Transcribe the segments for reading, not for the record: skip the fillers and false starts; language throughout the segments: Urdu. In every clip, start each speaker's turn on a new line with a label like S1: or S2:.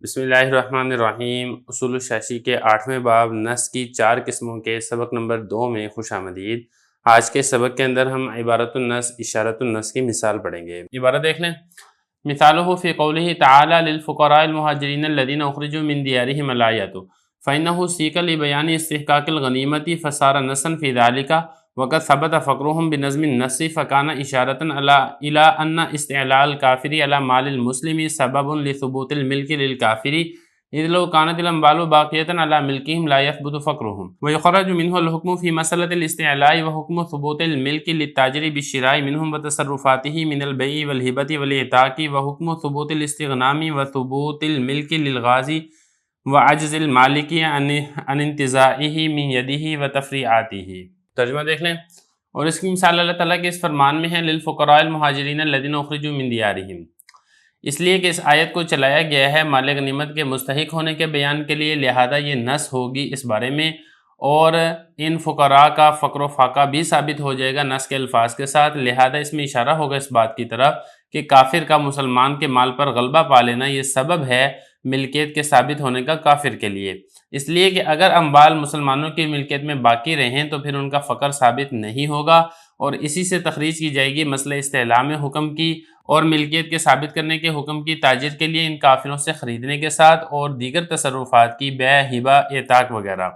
S1: بسم اللہ الرحمن الرحیم۔ اصول الشاشی کے 8ویں باب نص کی 4 قسموں کے سبق نمبر 2 میں خوش آمدید۔ آج کے سبق کے اندر ہم عبارت النص اشارت النص کی مثال پڑھیں گے۔ عبارت دیکھ لیں۔ مثالہ فی قولہ تعالی للفقراء المہاجرین الذین اخرجوا من دیارہم الآیۃ فإنہ سیق لبیان استحقاق الغنیمۃ فصار نصا فی ذلک وقد ثبت فقرهم بنظم النص فکان اشارۃ الی ان استعلاء الکافر علی مال المسلم سبب لثبوت الملک للکافر اذ لو كانت الاموال باقیۃ علی ملکہم لا یثبت فقرهم ویخرج منہ الحکم فی مسئلۃ الاستعلاء وحکم ثبوت الملک للتاجر بالشراء منہم وتصرفاته من البیع والہبۃ والعتاق وحکم ثبوت الاستغنام وثبوت الملک للغازی وعجز المالک عن انتزاعہ من یدہ وتفریعاتہ۔ ترجمہ دیکھ لیں۔ اور اس کی مثال اللہ تعالیٰ کے اس فرمان میں ہے للفقراء المہاجرین الذین اخرجوا من دیارہم، اس لیے کہ اس آیت کو چلایا گیا ہے مال غنیمت کے مستحق ہونے کے بیان کے لیے، لہذا یہ نص ہوگی اس بارے میں، اور ان فقراء کا فقر و فاقہ بھی ثابت ہو جائے گا نص کے الفاظ کے ساتھ، لہذا اس میں اشارہ ہوگا اس بات کی طرف کہ کافر کا مسلمان کے مال پر غلبہ پا لینا یہ سبب ہے ملکیت کے ثابت ہونے کا کافر کے لیے، اس لیے کہ اگر اموال مسلمانوں کی ملکیت میں باقی رہیں تو پھر ان کا فقر ثابت نہیں ہوگا، اور اسی سے تخریج کی جائے گی مسئلہ استعلام حکم کی اور ملکیت کے ثابت کرنے کے حکم کی تاجر کے لیے ان کافروں سے خریدنے کے ساتھ، اور دیگر تصرفات کی بیع ہبہ اعتاق وغیرہ،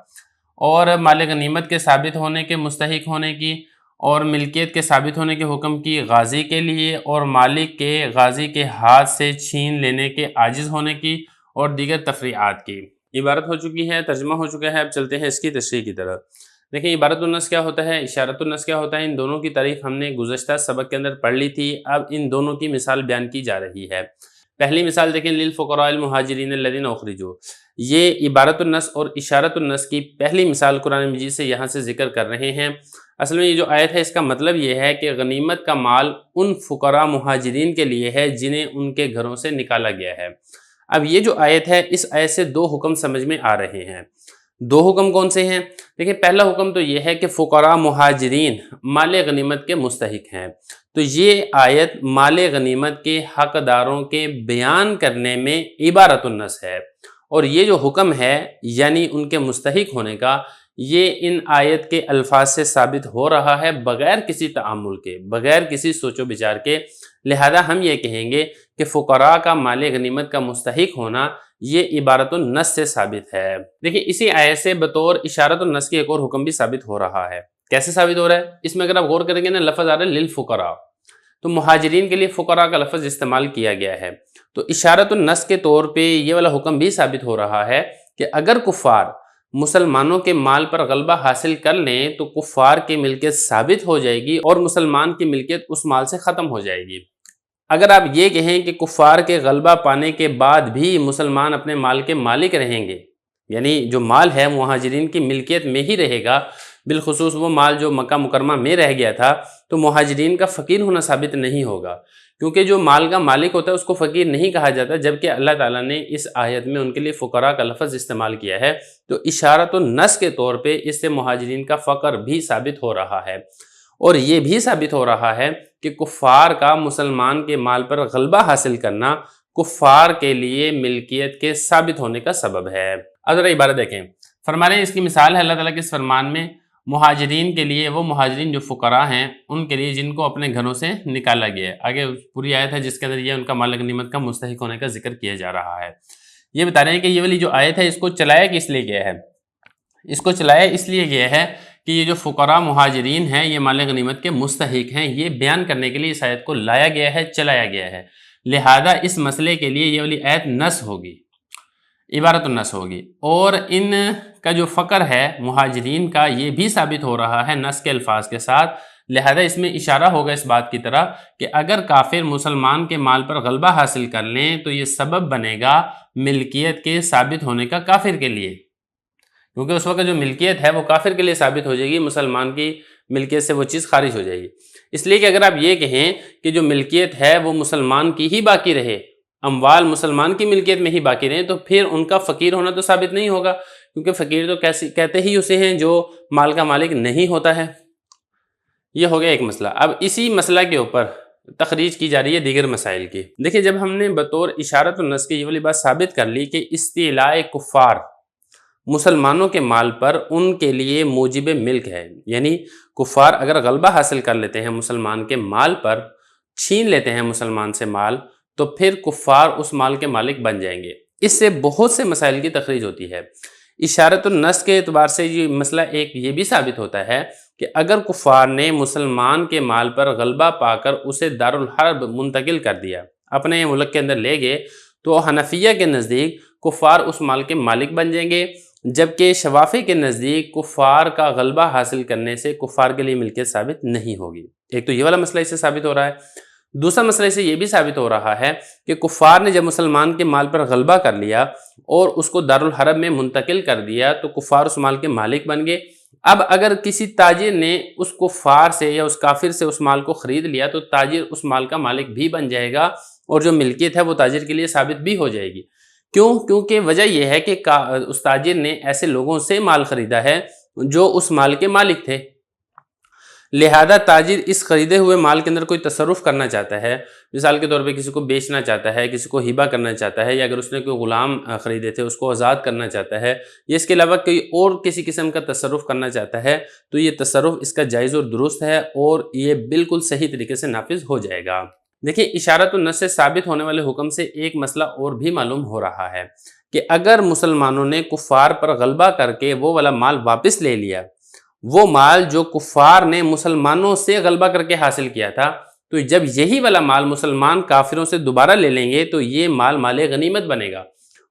S1: اور مال غنیمت کے ثابت ہونے کے مستحق ہونے کی اور ملکیت کے ثابت ہونے کے حکم کی غازی کے لیے، اور مالک کے غازی کے ہاتھ سے چھین لینے کے عاجز ہونے کی اور دیگر تفریعات کی۔ عبارت ہو چکی ہے، ترجمہ ہو چکا ہے، اب چلتے ہیں اس کی تشریح کی طرف۔ دیکھیں عبارت النص کیا ہوتا ہے، اشارت النص کیا ہوتا ہے، ان دونوں کی تعریف ہم نے گزشتہ سبق کے اندر پڑھ لی تھی، اب ان دونوں کی مثال بیان کی جا رہی ہے۔ پہلی مثال دیکھیں للفقراء المہاجرین الذین اخرجوا، یہ عبارت النص اور اشارت النص کی پہلی مثال قرآن مجید سے یہاں سے ذکر کر رہے ہیں۔ اصل میں یہ جو آیت ہے اس کا مطلب یہ ہے کہ غنیمت کا مال ان فقراء مہاجرین کے لیے ہے جنہیں ان کے گھروں سے نکالا گیا ہے۔ اب یہ جو آیت ہے اس آیت سے 2 حکم سمجھ میں آ رہے ہیں۔ 2 حکم کون سے ہیں؟ دیکھیں پہلا حکم تو یہ ہے کہ فقراء مہاجرین مال غنیمت کے مستحق ہیں، تو یہ آیت مال غنیمت کے حقداروں کے بیان کرنے میں عبارت النص ہے، اور یہ جو حکم ہے یعنی ان کے مستحق ہونے کا، یہ ان آیت کے الفاظ سے ثابت ہو رہا ہے بغیر کسی تعامل کے، بغیر کسی سوچ و بچار کے، لہذا ہم یہ کہیں گے کہ فقراء کا مال غنیمت کا مستحق ہونا یہ عبارت النص سے ثابت ہے۔ دیکھیں اسی آیت سے بطور اشارت النص کی ایک اور حکم بھی ثابت ہو رہا ہے۔ کیسے ثابت ہو رہا ہے؟ اس میں اگر آپ غور کریں گے نا، لفظ آ رہا ہے للفقراء، تو مہاجرین کے لیے فقراء کا لفظ استعمال کیا گیا ہے، تو اشارت النص کے طور پہ یہ والا حکم بھی ثابت ہو رہا ہے کہ اگر کفار مسلمانوں کے مال پر غلبہ حاصل کر لیں تو کفار کی ملکیت ثابت ہو جائے گی اور مسلمان کی ملکیت اس مال سے ختم ہو جائے گی۔ اگر آپ یہ کہیں کہ کفار کے غلبہ پانے کے بعد بھی مسلمان اپنے مال کے مالک رہیں گے، یعنی جو مال ہے مہاجرین کی ملکیت میں ہی رہے گا، بالخصوص وہ مال جو مکہ مکرمہ میں رہ گیا تھا، تو مہاجرین کا فقیر ہونا ثابت نہیں ہوگا، کیونکہ جو مال کا مالک ہوتا ہے اس کو فقیر نہیں کہا جاتا، جبکہ اللہ تعالیٰ نے اس آیت میں ان کے لیے فقراء کا لفظ استعمال کیا ہے، تو اشارت النص کے طور پہ اس سے مہاجرین کا فقر بھی ثابت ہو رہا ہے، اور یہ بھی ثابت ہو رہا ہے کہ کفار کا مسلمان کے مال پر غلبہ حاصل کرنا کفار کے لیے ملکیت کے ثابت ہونے کا سبب ہے۔ اب ذرا عبارت دیکھیں، فرما رہے ہیں اس کی مثال ہے اللہ تعالیٰ کے اس فرمان میں مہاجرین کے لیے، وہ مہاجرین جو فقراء ہیں ان کے لیے جن کو اپنے گھروں سے نکالا گیا ہے۔ آگے پوری آیت ہے جس کے اندر یہ ان کا مال غنیمت کا مستحق ہونے کا ذکر کیا جا رہا ہے۔ یہ بتا رہے ہیں کہ یہ والی جو آیت ہے اس کو چلایا کس لیے گیا ہے؟ اس کو چلایا اس لیے گیا ہے کہ یہ جو فقراء مہاجرین ہیں یہ مال غنیمت کے مستحق ہیں، یہ بیان کرنے کے لیے اس آیت کو لایا گیا ہے، چلایا گیا ہے، لہذا اس مسئلے کے لیے یہ والی آیت نص ہوگی، عبارت النص ہوگی، اور ان کا جو فقر ہے مہاجرین کا یہ بھی ثابت ہو رہا ہے نص کے الفاظ کے ساتھ، لہذا اس میں اشارہ ہوگا اس بات کی طرف کہ اگر کافر مسلمان کے مال پر غلبہ حاصل کر لیں تو یہ سبب بنے گا ملکیت کے ثابت ہونے کا کافر کے لیے، کیونکہ اس وقت جو ملکیت ہے وہ کافر کے لیے ثابت ہو جائے گی، مسلمان کی ملکیت سے وہ چیز خارج ہو جائے گی۔ اس لیے کہ اگر آپ یہ کہیں کہ جو ملکیت ہے وہ مسلمان کی ہی باقی رہے، اموال مسلمان کی ملکیت میں ہی باقی رہیں، تو پھر ان کا فقیر ہونا تو ثابت نہیں ہوگا، کیونکہ فقیر تو کہتے ہی اسے ہیں جو مال کا مالک نہیں ہوتا ہے۔ یہ ہو گیا ایک مسئلہ۔ اب اسی مسئلہ کے اوپر تخریج کی جا رہی ہے دیگر مسائل کی۔ دیکھیں جب ہم نے بطور اشارۃ النص کی یہ والی بات ثابت کر لی کہ استیلاء کفار مسلمانوں کے مال پر ان کے لیے موجب ملک ہے، یعنی کفار اگر غلبہ حاصل کر لیتے ہیں مسلمان کے مال پر، چھین لیتے ہیں مسلمان سے مال، تو پھر کفار اس مال کے مالک بن جائیں گے۔ اس سے بہت سے مسائل کی تخریج ہوتی ہے۔ اشارۃ النص کے اعتبار سے یہ مسئلہ ایک یہ بھی ثابت ہوتا ہے کہ اگر کفار نے مسلمان کے مال پر غلبہ پا کر اسے دارالحرب منتقل کر دیا، اپنے ملک کے اندر لے گئے، تو حنفیہ کے نزدیک کفار اس مال کے مالک بن جائیں گے، جبکہ شوافی کے نزدیک کفار کا غلبہ حاصل کرنے سے کفار کے لیے ملکیت ثابت نہیں ہوگی۔ ایک تو یہ والا مسئلہ اس سے ثابت ہو رہا ہے۔ دوسرا مسئلہ اس سے یہ بھی ثابت ہو رہا ہے کہ کفار نے جب مسلمان کے مال پر غلبہ کر لیا اور اس کو دارالحرب میں منتقل کر دیا تو کفار اس مال کے مالک بن گئے۔ اب اگر کسی تاجر نے اس کفار سے یا اس کافر سے اس مال کو خرید لیا تو تاجر اس مال کا مالک بھی بن جائے گا اور جو ملکیت ہے وہ تاجر کے لیے ثابت بھی ہو جائے گی۔ کیوں؟ کیونکہ وجہ یہ ہے کہ اس تاجر نے ایسے لوگوں سے مال خریدا ہے جو اس مال کے مالک تھے، لہذا تاجر اس خریدے ہوئے مال کے اندر کوئی تصرف کرنا چاہتا ہے، مثال کے طور پہ کسی کو بیچنا چاہتا ہے، کسی کو ہبہ کرنا چاہتا ہے، یا اگر اس نے کوئی غلام خریدے تھے اس کو آزاد کرنا چاہتا ہے، یا اس کے علاوہ کوئی اور کسی قسم کا تصرف کرنا چاہتا ہے، تو یہ تصرف اس کا جائز اور درست ہے اور یہ بالکل صحیح طریقے سے نافذ ہو جائے گا۔ دیکھیں اشارۃ النص سے ثابت ہونے والے حکم سے ایک مسئلہ اور بھی معلوم ہو رہا ہے کہ اگر مسلمانوں نے کفار پر غلبہ کر کے وہ والا مال واپس لے لیا، وہ مال جو کفار نے مسلمانوں سے غلبہ کر کے حاصل کیا تھا، تو جب یہی والا مال مسلمان کافروں سے دوبارہ لے لیں گے تو یہ مال مال غنیمت بنے گا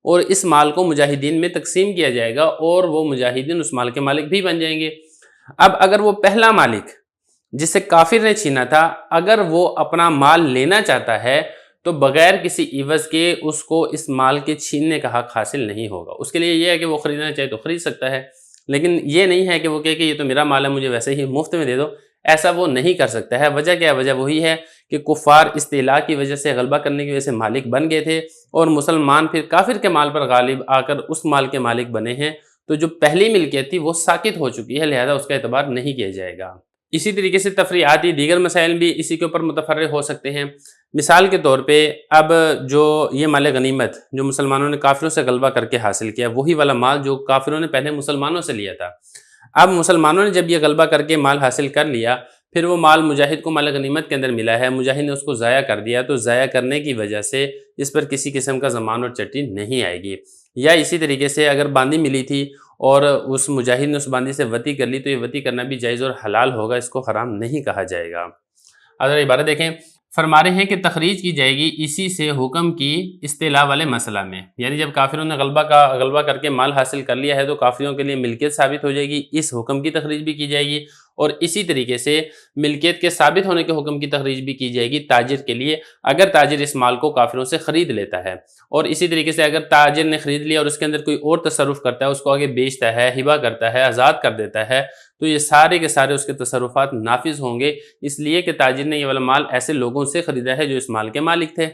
S1: اور اس مال کو مجاہدین میں تقسیم کیا جائے گا اور وہ مجاہدین اس مال کے مالک بھی بن جائیں گے۔ اب اگر وہ پہلا مالک جس سے کافر نے چھینا تھا اگر وہ اپنا مال لینا چاہتا ہے تو بغیر کسی عوض کے اس کو اس مال کے چھیننے کا حق حاصل نہیں ہوگا۔ اس کے لیے یہ ہے کہ وہ خریدنا چاہے تو خرید سکتا ہے، لیکن یہ نہیں ہے کہ وہ کہے کہ یہ تو میرا مال ہے مجھے ویسے ہی مفت میں دے دو، ایسا وہ نہیں کر سکتا ہے۔ وجہ کیا ہے؟ وجہ وہی ہے کہ کفار استیلاء کی وجہ سے غلبہ کرنے کی وجہ سے مالک بن گئے تھے اور مسلمان پھر کافر کے مال پر غالب آ کر اس مال کے مالک بنے ہیں، تو جو پہلی ملکیت تھی وہ ساقط ہو چکی ہے، لہذا اس کا اعتبار نہیں کیا جائے گا۔ اسی طریقے سے تفریعاتی دیگر مسائل بھی اسی کے اوپر متفرع ہو سکتے ہیں۔ مثال کے طور پہ اب جو یہ مال غنیمت جو مسلمانوں نے کافروں سے غلبہ کر کے حاصل کیا، وہی والا مال جو کافروں نے پہلے مسلمانوں سے لیا تھا، اب مسلمانوں نے جب یہ غلبہ کر کے مال حاصل کر لیا، پھر وہ مال مجاہد کو مال غنیمت کے اندر ملا ہے، مجاہد نے اس کو ضائع کر دیا، تو ضائع کرنے کی وجہ سے اس پر کسی قسم کا ضمان اور چٹی نہیں آئے گی۔ یا اسی طریقے سے اگر باندی ملی تھی اور اس مجاہد نے اس باندی سے وطی کر لی تو یہ وطی کرنا بھی جائز اور حلال ہوگا، اس کو حرام نہیں کہا جائے گا۔ اگر عبارت دیکھیں، فرما رہے ہیں کہ تخریج کی جائے گی اسی سے حکم کی استیلاء والے مسئلہ میں، یعنی جب کافروں نے غلبہ کر کے مال حاصل کر لیا ہے تو کافروں کے لیے ملکیت ثابت ہو جائے گی، اس حکم کی تخریج بھی کی جائے گی، اور اسی طریقے سے ملکیت کے ثابت ہونے کے حکم کی تخریج بھی کی جائے گی تاجر کے لیے، اگر تاجر اس مال کو کافروں سے خرید لیتا ہے، اور اسی طریقے سے اگر تاجر نے خرید لیا اور اس کے اندر کوئی اور تصرف کرتا ہے، اس کو آگے بیچتا ہے، ہبہ کرتا ہے، آزاد کر دیتا ہے، تو یہ سارے کے سارے اس کے تصرفات نافذ ہوں گے، اس لیے کہ تاجر نے یہ والا مال ایسے لوگوں سے خریدا ہے جو اس مال کے مالک تھے۔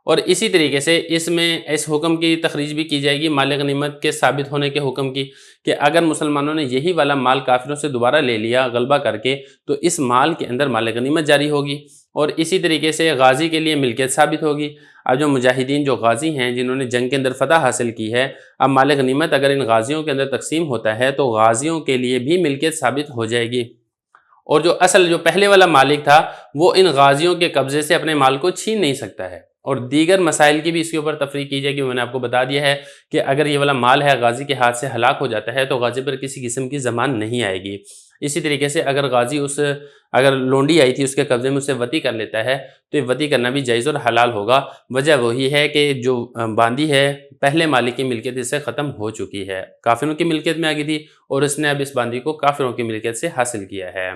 S1: اور اسی طریقے سے اس میں اس حکم کی تخریج بھی کی جائے گی مال غنیمت کے ثابت ہونے کے حکم کی، کہ اگر مسلمانوں نے یہی والا مال کافروں سے دوبارہ لے لیا غلبہ کر کے تو اس مال کے اندر مال غنیمت جاری ہوگی، اور اسی طریقے سے غازی کے لیے ملکیت ثابت ہوگی۔ اب جو مجاہدین جو غازی ہیں جنہوں نے جنگ کے اندر فتح حاصل کی ہے، اب مال غنیمت اگر ان غازیوں کے اندر تقسیم ہوتا ہے تو غازیوں کے لیے بھی ملکیت ثابت ہو جائے گی، اور جو پہلے والا مالک تھا وہ ان غازیوں کے قبضے سے اپنے مال کو چھین نہیں سکتا ہے۔ اور دیگر مسائل کی بھی اس کے اوپر تفریق کی جائے گی۔ میں نے آپ کو بتا دیا ہے کہ اگر یہ والا مال ہے غازی کے ہاتھ سے ہلاک ہو جاتا ہے تو غازی پر کسی قسم کی ضمان نہیں آئے گی۔ اسی طریقے سے اگر غازی اگر لونڈی آئی تھی اس کے قبضے میں اسے وطی کر لیتا ہے تو یہ وطی کرنا بھی جائز اور حلال ہوگا۔ وجہ وہی ہے کہ جو باندی ہے پہلے مالک کی ملکیت اس سے ختم ہو چکی ہے، کافروں کی ملکیت میں آ گئی تھی، اور اس نے اب اس باندی کو کافروں کی ملکیت سے حاصل کیا ہے۔